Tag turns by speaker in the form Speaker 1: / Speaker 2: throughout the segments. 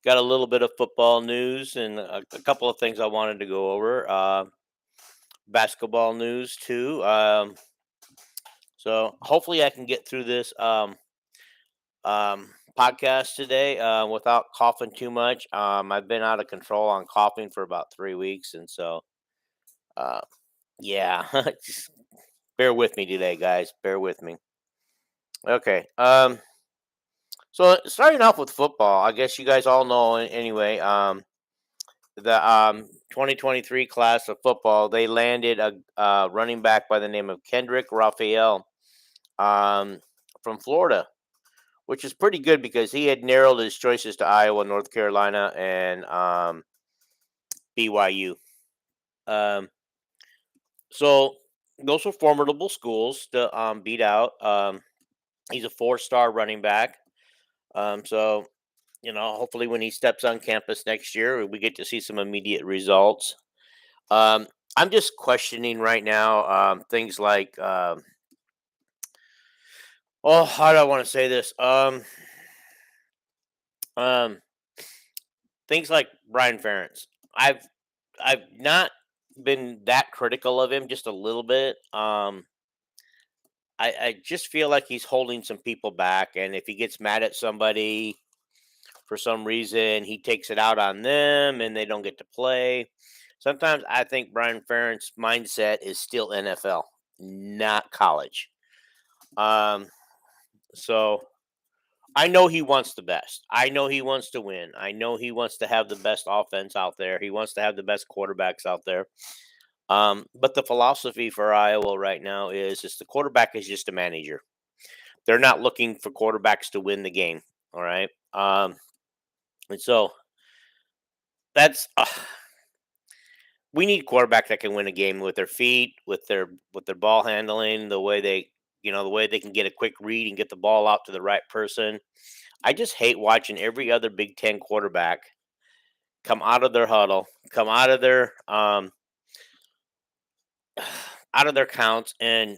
Speaker 1: Got a little bit of football news and a couple of things I wanted to go over. Basketball news too. So hopefully I can get through this podcast today without coughing too much. I've been out of control on coughing for about 3 weeks, and so uh, yeah, just bear with me today, guys. Bear with me. Okay. So starting off with football, I guess you guys all know anyway. The 2023 class of football, they landed a running back by the name of Kendrick Raphael um, from Florida, which is pretty good because he had narrowed his choices to Iowa, North Carolina, and BYU. Um, so those were formidable schools to beat out. He's a four-star running back. So hopefully when he steps on campus next year, we get to see some immediate results. Um, I'm just questioning right now things like, oh, how do I want to say this? Um, Things like Brian Ferentz. I've I've not been that critical of him, just a little bit. I just feel like he's holding some people back, and if he gets mad at somebody for some reason, he takes it out on them, and they don't get to play. Sometimes I think Brian Ferentz's mindset is still NFL, not college. Um, so I know he wants the best. I know he wants to win. I know he wants to have the best offense out there. He wants to have the best quarterbacks out there. But the philosophy for Iowa right now is the quarterback is just a manager. They're not looking for quarterbacks to win the game. All right. And so that's we need quarterback that can win a game with their feet, with their ball handling, the way they can get a quick read and get the ball out to the right person. I just hate watching every other Big Ten quarterback come out of their huddle, come out of their counts, and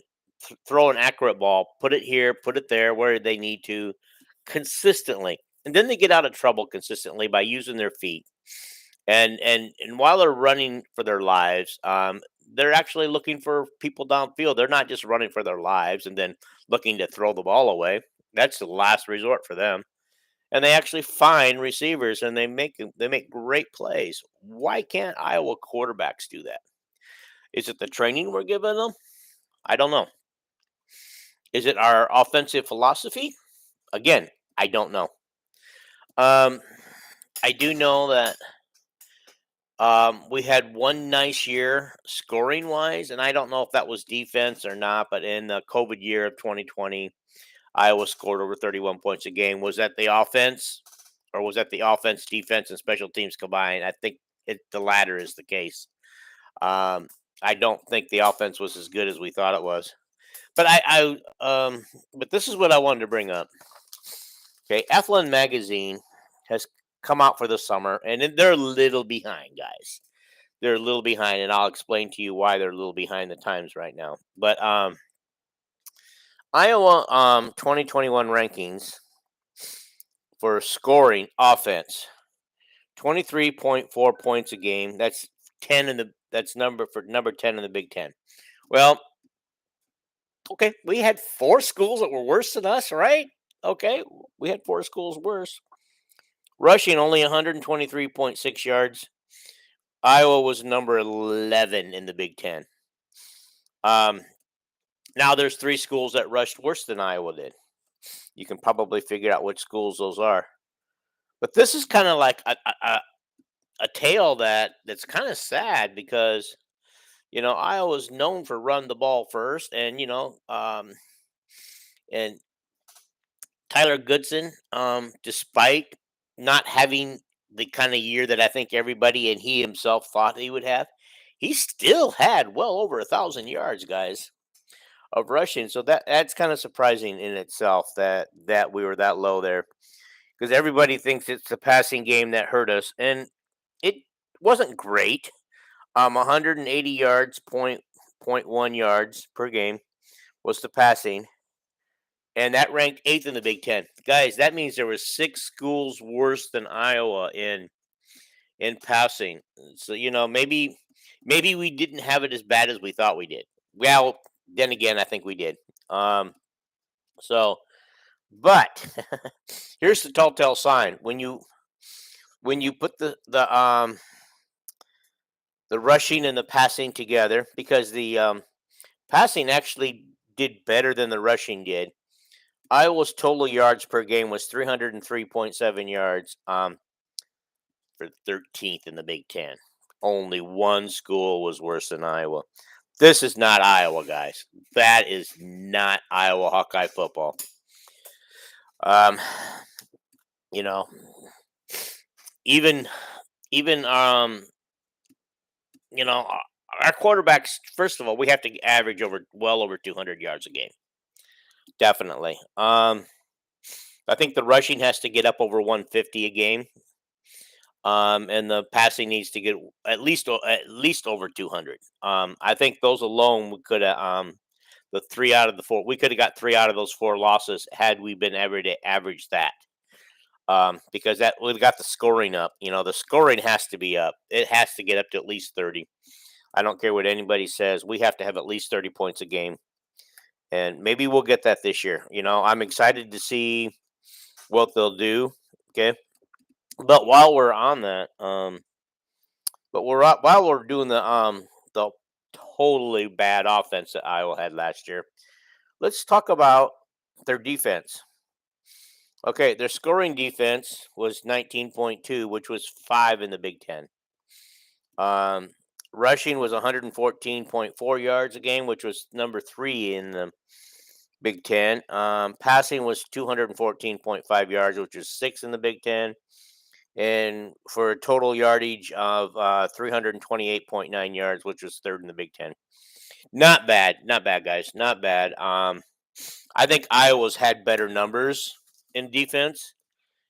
Speaker 1: throw an accurate ball, put it here, put it there, where they need to, consistently, and then they get out of trouble consistently by using their feet. And while they're running for their lives, they're actually looking for people downfield. They're not just running for their lives and then looking to throw the ball away. That's the last resort for them. And they actually find receivers and they make great plays. Why can't Iowa quarterbacks do that? Is it the training we're giving them? I don't know. Is it our offensive philosophy? Again, I don't know. Um, I do know that we had one nice year scoring wise, and I don't know if that was defense or not, but in the COVID year of 2020, Iowa scored over 31 points a game. Was that the offense, or was that the offense, defense, and special teams combined? I think the latter is the case. Um, I don't think the offense was as good as we thought it was. But but this is what I wanted to bring up. Okay, Athlon magazine has come out for the summer, and they're a little behind, guys. They're a little behind, and I'll explain to you why they're a little behind the times right now. But Iowa 2021 rankings for scoring offense, 23.4 points a game. That's number 10 in the Big 10. Well, okay, we had four schools that were worse than us, right? Okay, we had four schools worse. Rushing only 123.6 yards. Iowa was number 11 in the Big 10. Um, Now there's three schools that rushed worse than Iowa did. You can probably figure out which schools those are. But this is kind of like a tale that's kind of sad because Iowa's known for run the ball first, and Tyler Goodson, despite not having the kind of year that I think everybody and he himself thought he would have, he still had well over 1,000 yards, guys, of rushing. So that's kind of surprising in itself that we were that low there because everybody thinks it's the passing game that hurt us, and it wasn't great. 180 yards, point one yards per game was the passing. and that ranked 8th in the Big Ten. Guys, that means there were 6 schools worse than Iowa in passing. So maybe we didn't have it as bad as we thought we did. Well, then again, I think we did. Um, so, but here's the telltale sign when you put the rushing and the passing together, because the passing actually did better than the rushing did. Iowa's total yards per game was 303.7 yards, for 13th in the Big Ten. Only one school was worse than Iowa. This is not Iowa, guys. That is not Iowa Hawkeye football. Um, you know, even even our quarterbacks. First of all, we have to average well over 200 yards a game. Definitely. I think the rushing has to get up over 150 a game. And the passing needs to get at least over 200. I think those alone we could have the 3 out of the 4. We could have got 3 out of those 4 losses had we been able to average that. Because that we've got the scoring up. The scoring has to be up. It has to get up to at least 30. I don't care what anybody says. We have to have at least 30 points a game, and maybe we'll get that this year. I'm excited to see what they'll do. Okay. But while we're on that, while we're doing the totally bad offense that Iowa had last year, let's talk about their defense. Okay, their scoring defense was 19.2, which was 5 in the Big Ten. Rushing was 114.4 yards a game, which was number 3 in the Big Ten. Passing was 214.5 yards, which was 6 in the Big Ten. And for a total yardage of 328.9 yards, which was 3rd in the Big Ten. Not bad, guys, not bad. I think Iowa's had better numbers in defense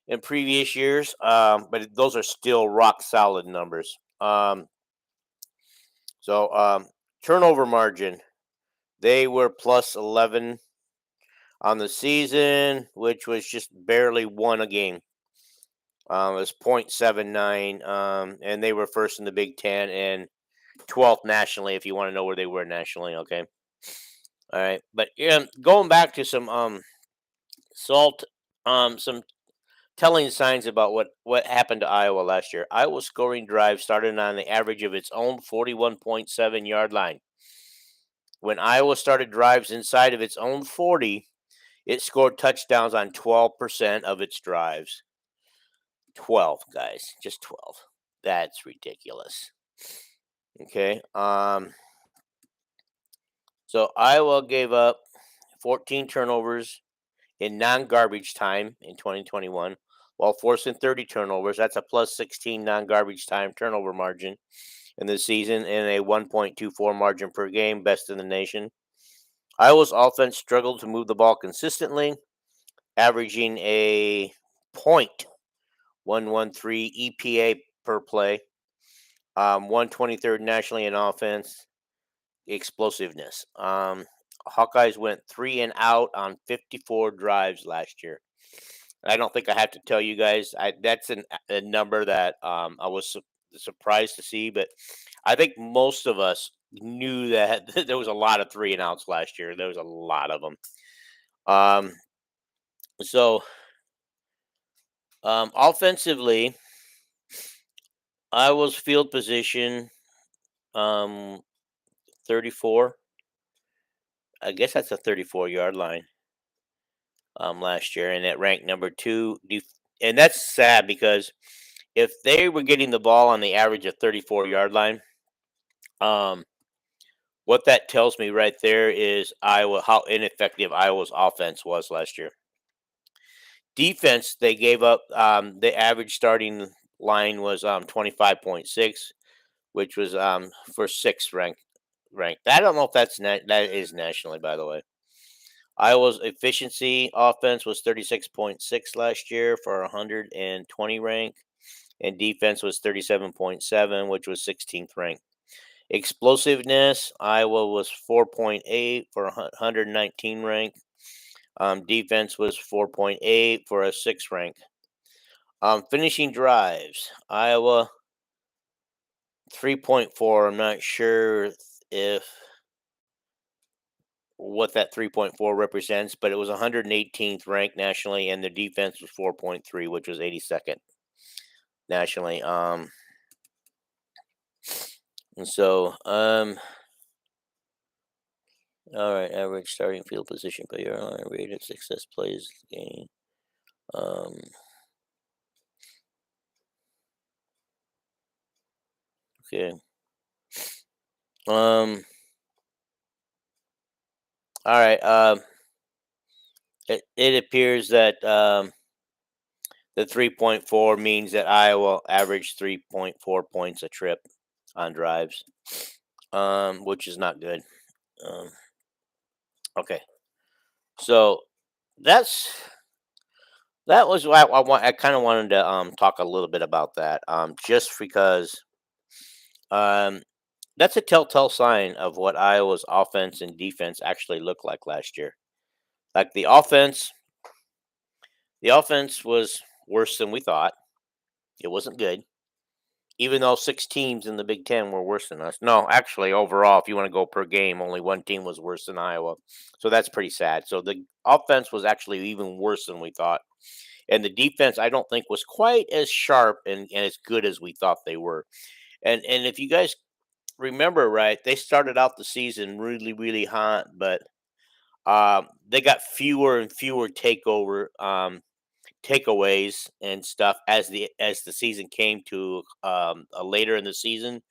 Speaker 1: in previous years, but those are still rock solid numbers. So turnover margin, they were plus 11 on the season, which was just barely 1 a game. It was 0.79, and they were first in the Big Ten and 12th nationally. If you want to know where they were nationally, okay. All right, but going back to some some telling signs about what happened to Iowa last year. Iowa's scoring drive started on the average of its own 41.7 yard line. When Iowa started drives inside of its own 40, it scored touchdowns on 12% of its drives. 12, guys, just 12. That's ridiculous. Okay. So Iowa gave up 14 turnovers in non-garbage time in 2021, while forcing 30 turnovers. That's a plus 16 non-garbage time turnover margin in the season, and a 1.24 margin per game, best in the nation. Iowa's offense struggled to move the ball consistently, averaging a 0.113 EPA per play, 123rd nationally in offense explosiveness. Hawkeyes went 3 and out on 54 drives last year. I don't think I have to tell you guys. That's a number that I was surprised to see, but I think most of us knew that there was a lot of 3 and outs last year. There was a lot of them. So offensively, Iowa's field position 34. I guess that's a 34-yard line last year, and it ranked number 2. And that's sad because if they were getting the ball on the average of 34-yard line, what that tells me right there is how ineffective Iowa's offense was last year. Defense, they gave up. The average starting line was 25.6, which was for 6th ranked. I don't know if that is nationally, by the way. Iowa's efficiency offense was 36.6 last year for 120 rank, and defense was 37.7, which was 16th ranked. Explosiveness, Iowa was 4.8 for 119 rank. Defense was 4.8 for a 6th rank. Finishing drives, Iowa 3.4. I'm not sure if what that 3.4 represents, but it was 118th ranked nationally, and the defense was 4.3, which was 82nd nationally. And so, all right, average starting field position per year, rated success plays game. Okay. All right. It appears that the 3.4 means that Iowa averaged 3.4 points a trip on drives, which is not good. Okay, so that's that was why I kind of wanted to talk a little bit about that, just because um that's a telltale sign of what Iowa's offense and defense actually looked like last year. Like the offense was worse than we thought. It wasn't good, even though 6 teams in the Big Ten were worse than us. No, actually, overall, if you want to go per game, only one team was worse than Iowa. So that's pretty sad. So the offense was actually even worse than we thought. And the defense, I don't think, was quite as sharp and as good as we thought they were. And if you guys remember right, they started out the season really, really hot, but they got fewer and fewer takeaways and stuff as the season came to later in the season,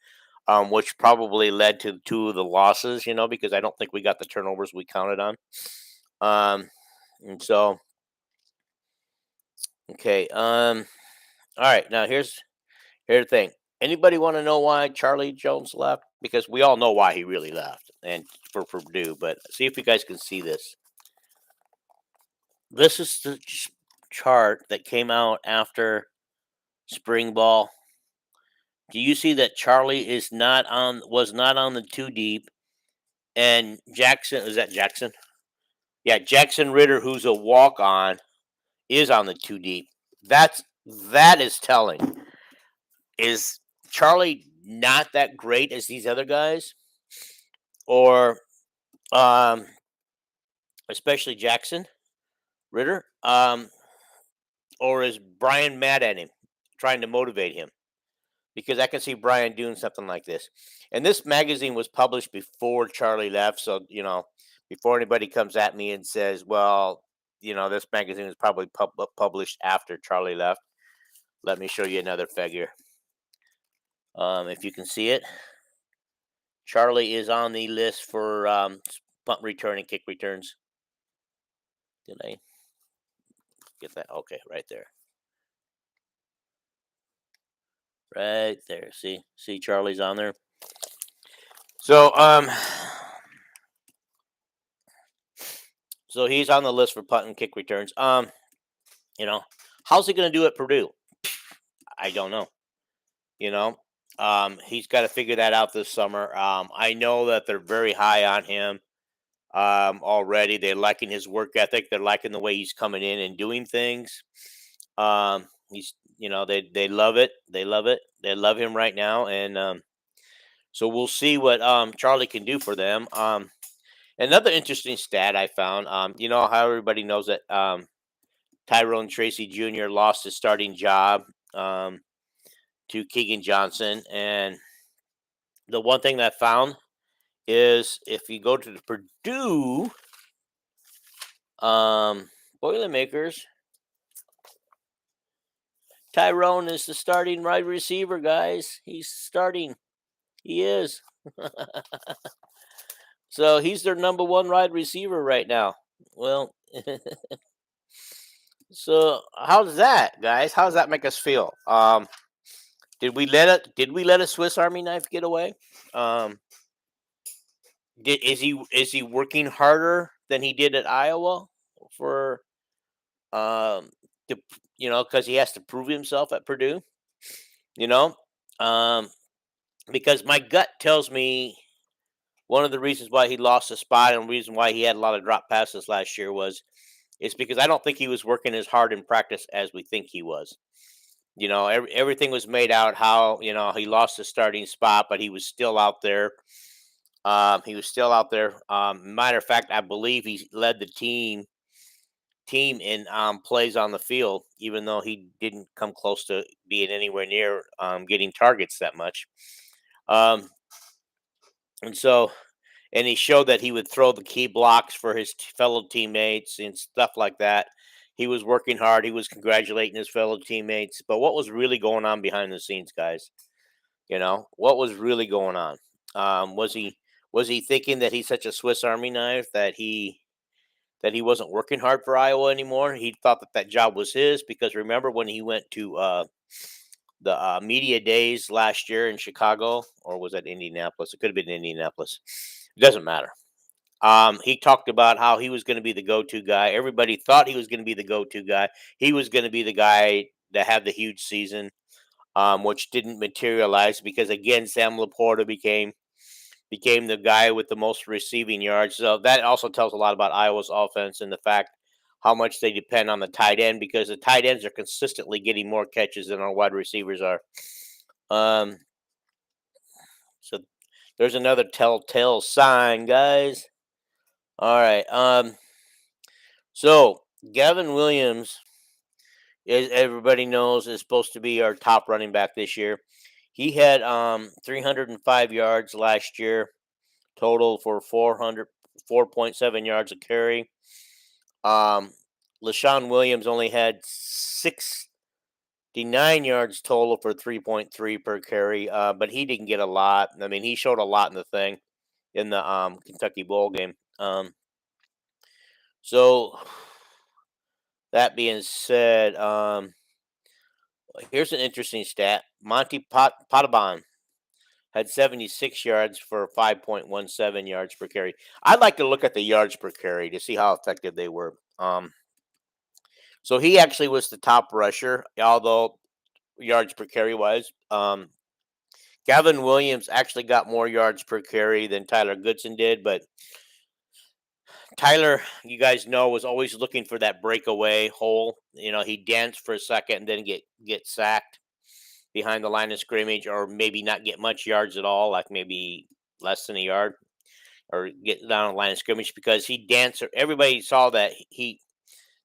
Speaker 1: which probably led to 2 of the losses. Because I don't think we got the turnovers we counted on. And so, okay. All right. Now here's the thing. Anybody want to know why Charlie Jones left? Because we all know why he really left, and for Purdue. But see if you guys can see this. This is the chart that came out after spring ball. Do you see that Charlie was not on the 2 deep, and Jackson, is that Jackson? Yeah, Jackson Ritter, who's a walk on, is on the 2 deep. That is telling. Is Charlie not that great as these other guys, or um, especially Jackson Ritter, or is Brian mad at him, trying to motivate him? Because I can see Brian doing something like this. And this magazine was published before Charlie left, so before anybody comes at me and says, "Well, this magazine was probably published after Charlie left." Let me show you another figure. If you can see it, Charlie is on the list for punt return and kick returns. Did I get that? Okay, right there. Right there. See Charlie's on there. So so he's on the list for punt and kick returns. How's he going to do at Purdue? I don't know. He's got to figure that out this summer. I know that they're very high on him already. They're liking his work ethic. They're liking the way he's coming in and doing things. They love it. They love it. They love him right now, and so we'll see what Charlie can do for them. Another interesting stat I found. How everybody knows that Tyrone Tracy Jr. lost his starting job to Keegan Johnson, and the one thing that I found is if you go to the Purdue Boilermakers, Tyrone is the starting wide receiver, guys. He's starting. He is. So he's their number 1 wide receiver right now. Well, so how's that, guys? How does that make us feel? Did we let a Swiss Army knife get away? Is he working harder than he did at Iowa for to because he has to prove himself at Purdue? You know, um, because my gut tells me one of the reasons why he lost the spot and the reason why he had a lot of drop passes last year was is because I don't think he was working as hard in practice as we think he was. Everything was made out how he lost the starting spot, but he was still out there. He was still out there. Matter of fact, I believe he led the team in plays on the field, even though he didn't come close to being anywhere near getting targets that much. Um, and so, and he showed that he would throw the key blocks for his fellow teammates and stuff like that. He was working hard. He was congratulating his fellow teammates. But what was really going on behind the scenes, guys? What was really going on? Was he thinking that he's such a Swiss Army knife that he wasn't working hard for Iowa anymore? He thought that that job was his because remember when he went to the media days last year in Chicago, or was that Indianapolis? It could have been Indianapolis. It doesn't matter. He talked about how he was going to be the go-to guy. Everybody thought he was going to be the go-to guy. He was going to be the guy that had the huge season, which didn't materialize because again, Sam Laporta became the guy with the most receiving yards. So that also tells a lot about Iowa's offense and the fact how much they depend on the tight end because the tight ends are consistently getting more catches than our wide receivers are. Um, so there's another telltale sign, guys. All right. So Gavin Williams, as everybody knows, is supposed to be our top running back this year. He had 305 yards last year total for 4.7 yards a carry. LaShawn Williams only had 69 yards total for 3.3 per carry, but he didn't get a lot. I mean, he showed a lot in the Kentucky Bowl game. So that being said, here's an interesting stat: Monty Potabon had 76 yards for 5.17 yards per carry. I'd like to look at the yards per carry to see how effective they were. So he actually was the top rusher, although yards per carry wise. Gavin Williams actually got more yards per carry than Tyler Goodson did, but Tyler, you guys know, was always looking for that breakaway hole. He danced for a second and then get sacked behind the line of scrimmage, or maybe not get much yards at all, like maybe less than a yard, or get down the line of scrimmage because he danced. Everybody saw that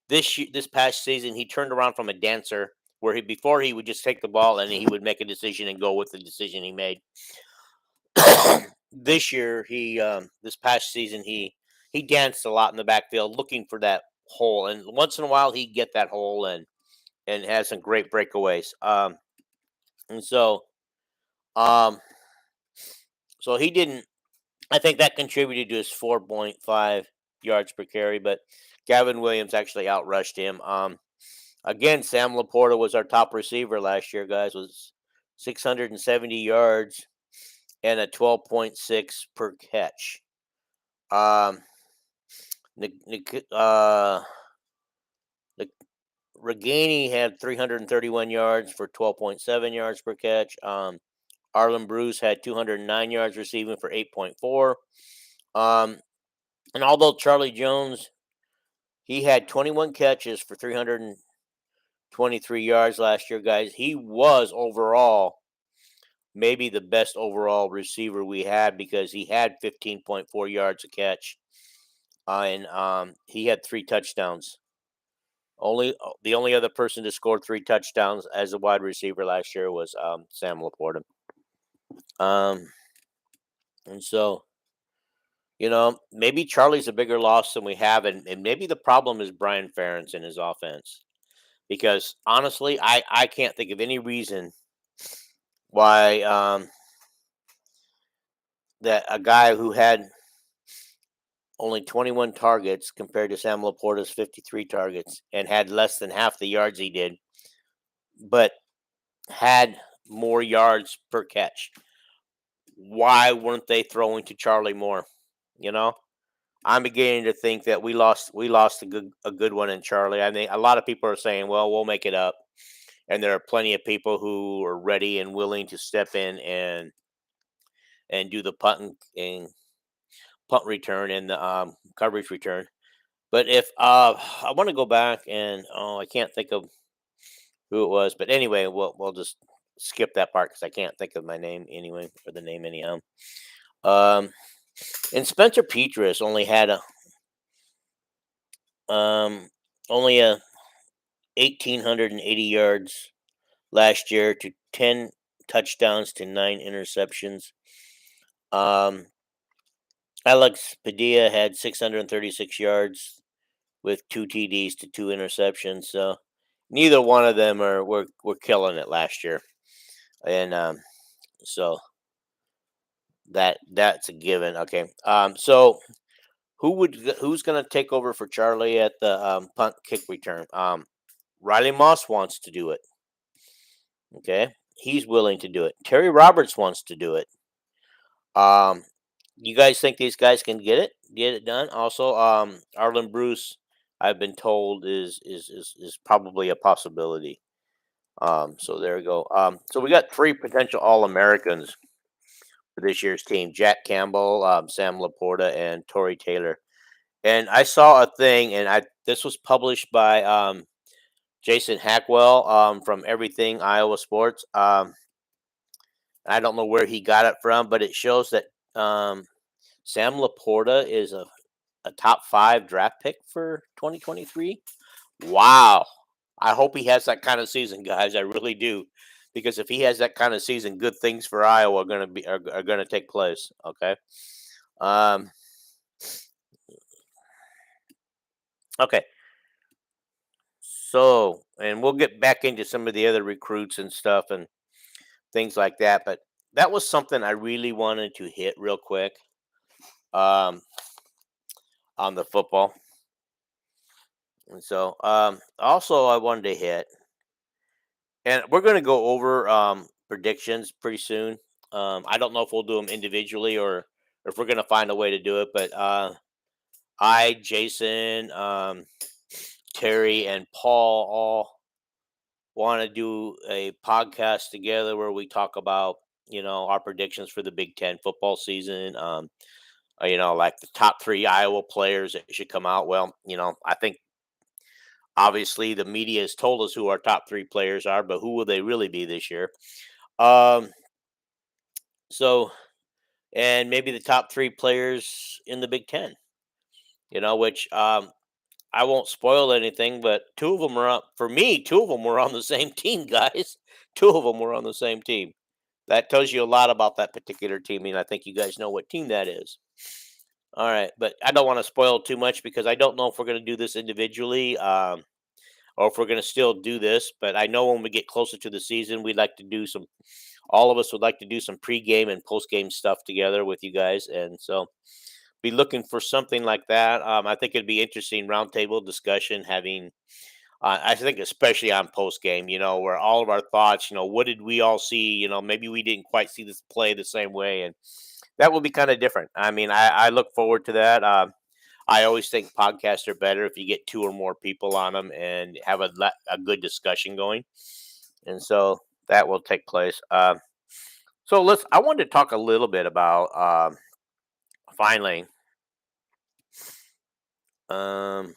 Speaker 1: this past season he turned around from a dancer where before he would just take the ball and he would make a decision and go with the decision he made. This year this past season he danced a lot in the backfield looking for that hole, and once in a while he'd get that hole and has some great breakaways. And um so he didn't. I think that contributed to his 4.5 yards per carry, but Gavin Williams actually outrushed him. Again, Sam Laporta was our top receiver last year, guys, was 670 yards and a 12.6 per catch. Um, Reganey had 331 yards for 12.7 yards per catch. Arlen Bruce had 209 yards receiving for 8.4. And although Charlie Jones, he had 21 catches for 323 yards last year, guys, he was overall maybe the best overall receiver we had because he had 15.4 yards a catch. And he had 3 touchdowns. The only other person to score 3 touchdowns as a wide receiver last year was Sam Laporta. And so, maybe Charlie's a bigger loss than we have, and maybe the problem is Brian Ferentz in his offense. Because honestly, I can't think of any reason why that a guy who had only 21 targets compared to Sam Laporta's 53 targets and had less than half the yards he did, but had more yards per catch. Why weren't they throwing to Charlie more? I'm beginning to think that we lost a good one in Charlie. I think a lot of people are saying, "Well, we'll make it up," and there are plenty of people who are ready and willing to step in and do the punt return and the coverage return. But if I want to go back and I can't think of who it was, but anyway, we'll just skip that part because I can't think of my name anyway or the name anyhow. Um, and Spencer Petras um only a 1,880 yards last year to 10 touchdowns to 9 interceptions. Um, Alex Padilla had 636 yards with 2 TDs to 2 interceptions. So neither one of them were killing it last year, and so that's a given. Okay, so who's going to take over for Charlie at the punt kick return? Riley Moss wants to do it. Okay, he's willing to do it. Terry Roberts wants to do it. Um, you guys think these guys can get it done? Also, Arlen Bruce, I've been told is probably a possibility. So there we go. So we got three potential All Americans for this year's team: Jack Campbell, Sam Laporta, and Torrey Taylor. And I saw a thing, and I this was published by Jason Hackwell from Everything Iowa Sports. I don't know where he got it from, but it shows that um, Sam Laporta is a top 5 draft pick for 2023. Wow. I hope he has that kind of season, guys. I really do. Because if he has that kind of season, good things for Iowa are going to take place. Okay. Um, okay. So, and we'll get back into some of the other recruits and stuff and things like that. But that was something I really wanted to hit real quick um, on the football. And so, also, I wanted to hit, and we're going to go over predictions pretty soon. I don't know if we'll do them individually or if we're going to find a way to do it, but Jason, Terry, and Paul all want to do a podcast together where we talk about our predictions for the Big Ten football season. Like the top 3 Iowa players that should come out. Well, I think obviously the media has told us who our top 3 players are, but who will they really be this year? Um, so and maybe the top 3 players in the Big Ten. Which I won't spoil anything, but 2 of them are up for me. 2 of them were on the same team, guys. 2 of them were on the same team. That tells you a lot about that particular team, and I think you guys know what team that is. All right, but I don't want to spoil too much because I don't know if we're going to do this individually or if we're going to still do this. But I know when we get closer to the season, we'd like to do some. All of us would like to do some pregame and postgame stuff together with you guys, and so be looking for something like that. I think it'd be interesting roundtable discussion having. I think especially on post game, where all of our thoughts, what did we all see? Maybe we didn't quite see this play the same way, and that will be kind of different. I mean, I look forward to that. I always think podcasts are better if you get 2 or more people on them and have a good discussion going, and so that will take place. So I wanted to talk a little bit about finally. Um,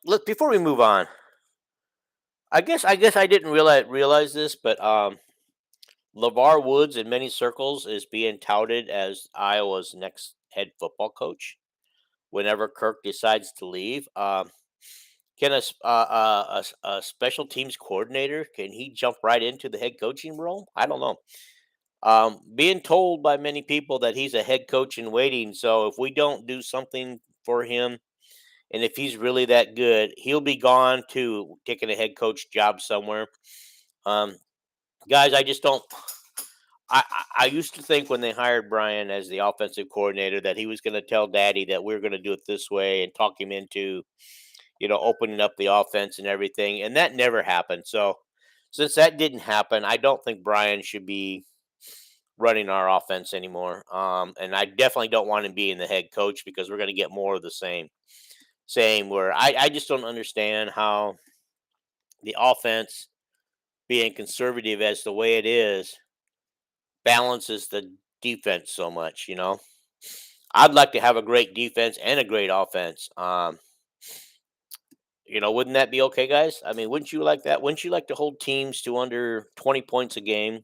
Speaker 1: Let before we move on, I guess I didn't realize this, but LeVar Woods in many circles is being touted as Iowa's next head football coach whenever Kirk decides to leave. Can a special teams coordinator can he jump right into the head coaching role? I don't know. Being told by many people that he's a head coach in waiting, so if we don't do something for him, and if he's really that good, he'll be gone to taking a head coach job somewhere. Um, Guys, I just don't. I used to think when they hired Brian as the offensive coordinator that he was going to tell Daddy that we're going to do it this way and talk him into opening up the offense and everything, and that never happened. So since that didn't happen, I don't think Brian should be running our offense anymore. And I definitely don't want him being the head coach because we're going to get more of the same. Same where I just don't understand how the offense being conservative as the way it is balances the defense so much. I'd like to have a great defense and a great offense. Wouldn't that be okay, guys? I mean, wouldn't you like that? Wouldn't you like to hold teams to under 20 points a game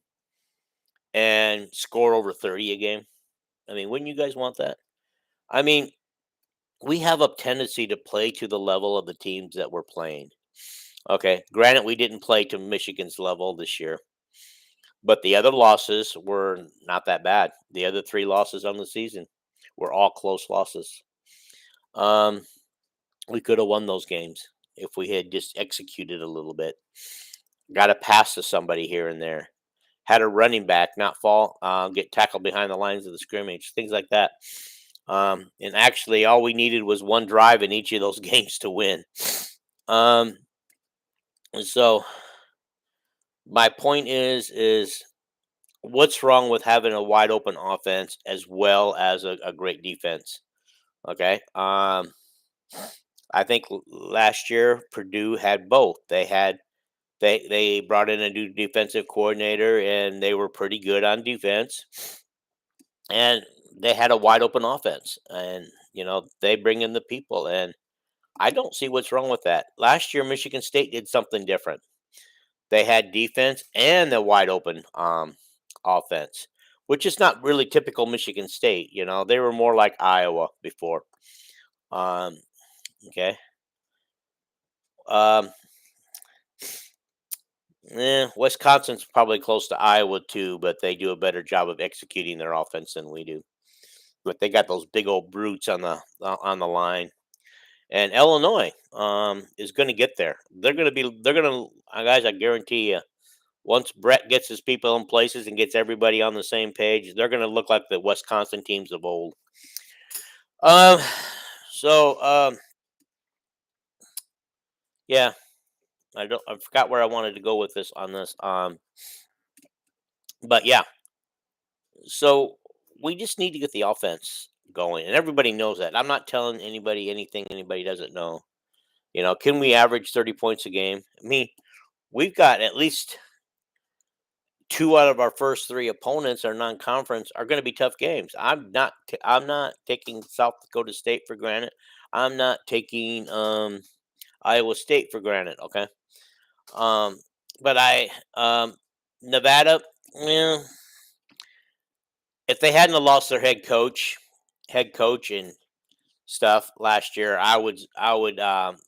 Speaker 1: and score over 30 a game? I mean, wouldn't you guys want that? I mean, we have a tendency to play to the level of the teams that we're playing. Okay, granted, we didn't play to Michigan's level this year, but the other losses were not that bad. The other three losses on the season were all close losses. Um, we could have won those games if we had just executed a little bit. Got a pass to somebody here and there. Had a running back not fall, get tackled behind the lines of the scrimmage, things like that. And actually, all we needed was one drive in each of those games to win. And so my point is what's wrong with having a wide open offense as well as a great defense? Okay. I think last year Purdue had both. They brought in a new defensive coordinator and they were pretty good on defense. And they had a wide open offense. And they bring in the people, and I don't see what's wrong with that. Last year Michigan State did something different. They had defense and a wide open offense, which is not really typical Michigan State. They were more like Iowa before. Okay. Um, Wisconsin's probably close to Iowa too, but they do a better job of executing their offense than we do. But they got those big old brutes on the line, and Illinois is going to get there. Guys. I guarantee you, once Brett gets his people in places and gets everybody on the same page, they're going to look like the Wisconsin teams of old. Um, so yeah, I forgot where I wanted to go with this on this. But yeah, so we just need to get the offense going, and everybody knows that. I'm not telling anybody anything anybody doesn't know. Can we average 30 points a game? I mean, we've got at least two out of our first three opponents, our non-conference, are going to be tough games. I'm not taking South Dakota State for granted. I'm not taking Iowa State for granted. Okay, but Nevada. Yeah, if they hadn't have lost their head coach and stuff last year, I would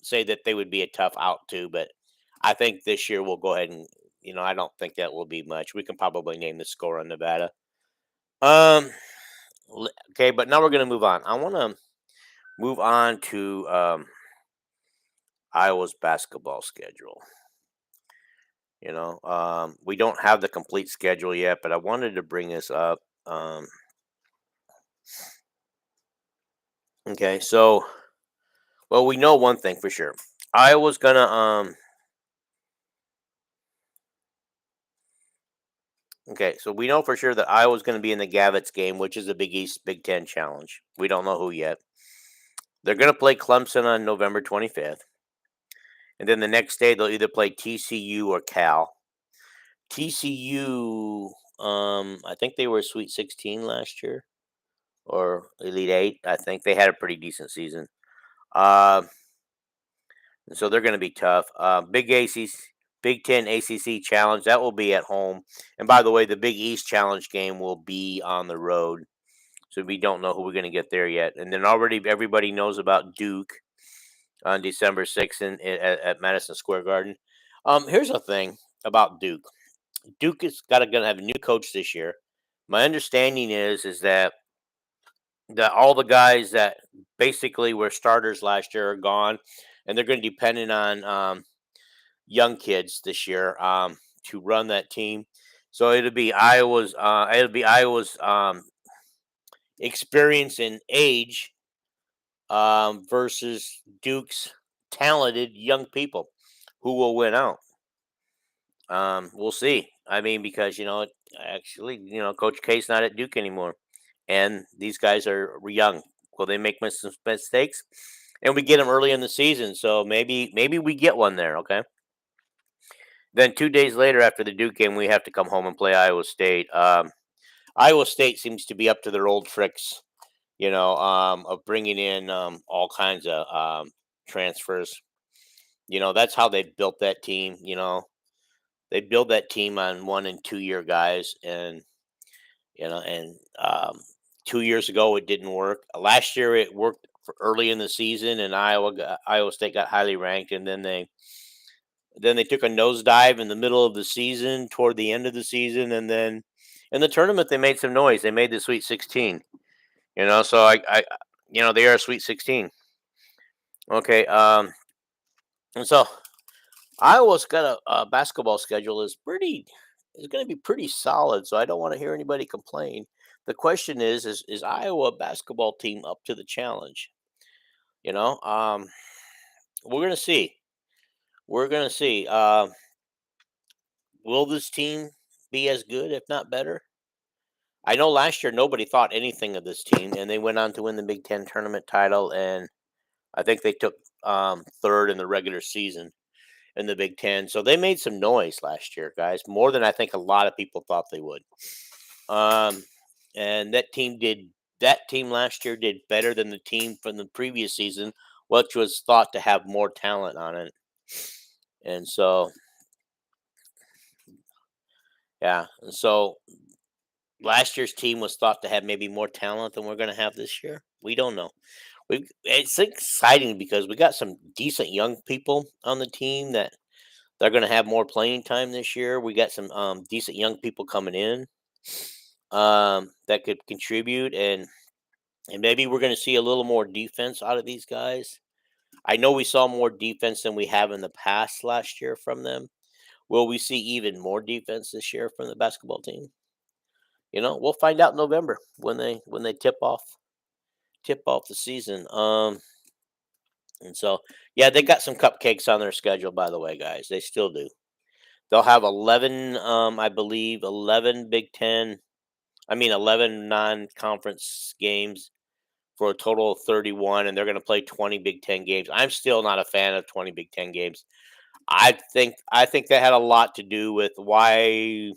Speaker 1: say that they would be a tough out too. But I think this year we'll go ahead and I don't think that will be much. We can probably name the score on Nevada. Okay, but now we're gonna move on. I want to move on to Iowa's basketball schedule. We don't have the complete schedule yet, but I wanted to bring this up. Okay, so we know one thing for sure. Iowa's gonna Okay, so we know for sure that Iowa's going to be in the Gavitz game, which is the Big East Big Ten Challenge. We don't know who yet. They're going to play Clemson on November 25th. And then the next day, they'll either play TCU or Cal. TCU, I think they were Sweet 16 last year or Elite 8. I think they had a pretty decent season. So they're going to be tough. Big Ten ACC Challenge, that will be at home. And by the way, the Big East Challenge game will be on the road. So we don't know who we're going to get there yet. And then already everybody knows about Duke on December 6th at Madison Square Garden. Here's the thing about Duke. Duke is going to have a new coach this year. My understanding is that all the guys that basically were starters last year are gone, and they're going to depend on young kids this year to run that team. So it'll be Iowa's experience and age versus Duke's talented young people who will win out. We'll see. I mean, because actually, Coach K's not at Duke anymore, and these guys are young. Will they make some mistakes? And we get them early in the season, so maybe we get one there. Okay. Then 2 days later, after the Duke game, we have to come home and play Iowa State. Iowa State seems to be up to their old tricks. of bringing in all kinds of transfers. That's how they built that team. They build that team on 1 and 2 year guys, and 2 years ago it didn't work. Last year it worked for early in the season, and Iowa State got highly ranked, and then they took a nosedive in the middle of the season, toward the end of the season, and then in the tournament they made some noise. They made the Sweet 16. So they are a Sweet 16. Okay, and so Iowa's got a basketball schedule is going to be pretty solid. So I don't want to hear anybody complain. The question is Iowa basketball team up to the challenge? You know, um, we're gonna see. We're gonna see. Will this team be as good, if not better? I know last year nobody thought anything of this team, and they went on to win the Big Ten tournament title, and I think they took third in the regular season in the Big Ten. So they made some noise last year, guys, more than I think a lot of people thought they would. Um, and that team last year did better than the team from the previous season, which was thought to have more talent on it. And so, yeah, and so last year's team was thought to have maybe more talent than we're going to have this year. We don't know. It's exciting because we got some decent young people on the team that they're going to have more playing time this year. We got some decent young people coming in that could contribute, and maybe we're going to see a little more defense out of these guys. I know we saw more defense than we have in the past last year from them. Will we see even more defense this year from the basketball team? We'll find out in November when they tip off the season. And so yeah, they got some cupcakes on their schedule, by the way, guys. They still do. They'll have 11, I believe, 11 Big Ten. I mean, 11 non-conference games for a total of 31, and they're going to play 20 Big Ten games. I'm still not a fan of 20 Big Ten games. I think that had a lot to do with why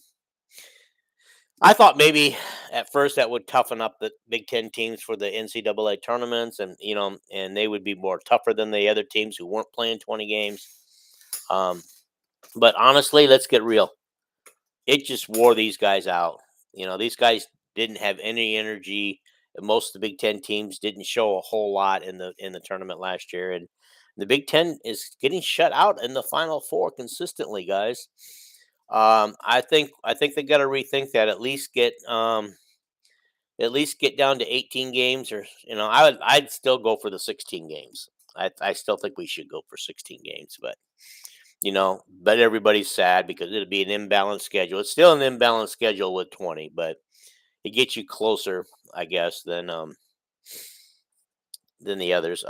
Speaker 1: I thought maybe at first that would toughen up the Big Ten teams for the NCAA tournaments, and they would be more tougher than the other teams who weren't playing 20 games. Um, but honestly, let's get real. It just wore these guys out. These guys didn't have any energy. And most of the Big Ten teams didn't show a whole lot in the tournament last year, and the Big Ten is getting shut out in the Final Four consistently, guys. I think they got to rethink that. At least get down to 18 games, or I'd still go for the 16 games. I still think we should go for 16 games, but everybody's sad because it'll be an imbalanced schedule. It's still an imbalanced schedule with 20, but it gets you closer, I guess, than the others.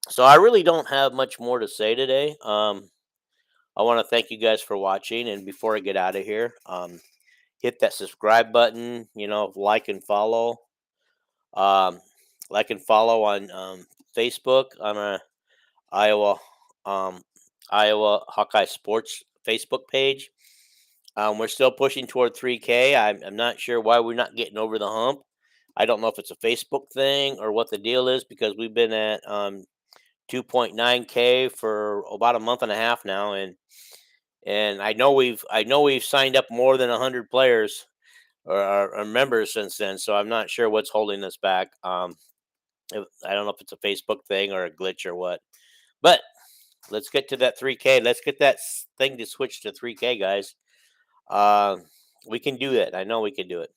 Speaker 1: So I really don't have much more to say today. I want to thank you guys for watching, and before I get out of here, hit that subscribe button. Like and follow. Um, like and follow on Facebook on our Iowa um, Iowa Hawkeye Sports Facebook page. We're still pushing toward 3K. I'm not sure why we're not getting over the hump. I don't know if it's a Facebook thing or what the deal is, because we've been at 2.9K for about a month and a half now, and I know we've signed up more than 100 players or members since then. So I'm not sure what's holding us back. I don't know if it's a Facebook thing or a glitch or what, but let's get to that 3K. Let's get that thing to switch to 3K, guys. Uh, we can do that. I know we can do it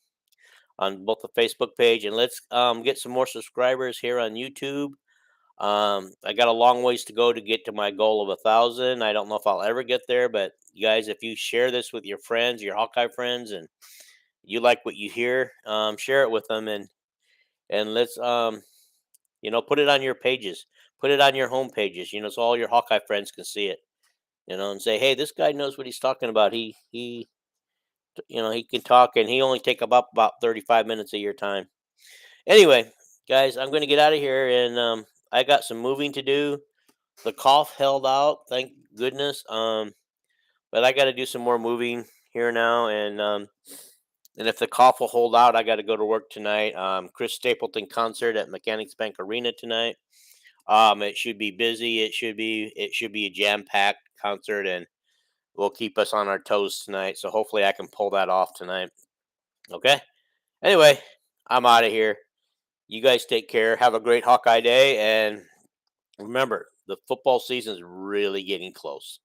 Speaker 1: on both the Facebook page, and let's get some more subscribers here on YouTube. I got a long ways to go to get to my goal of 1,000. I don't know if I'll ever get there, but you guys, if you share this with your friends, your Hawkeye friends, and you like what you hear, share it with them, and let's put it on your pages, put it on your home pages, so all your Hawkeye friends can see it, and say, hey, this guy knows what he's talking about. He can talk, and he only take about 35 minutes of your time. Anyway, guys, I'm going to get out of here, and I got some moving to do. The cough held out, thank goodness. But I got to do some more moving here now, and And if the cough will hold out, I got to go to work tonight. Chris Stapleton concert at Mechanics Bank Arena tonight. It should be busy. It should be a jam packed concert, and will keep us on our toes tonight. So hopefully I can pull that off tonight. Okay. Anyway, I'm out of here. You guys take care. Have a great Hawkeye day, and remember, the football season is really getting close.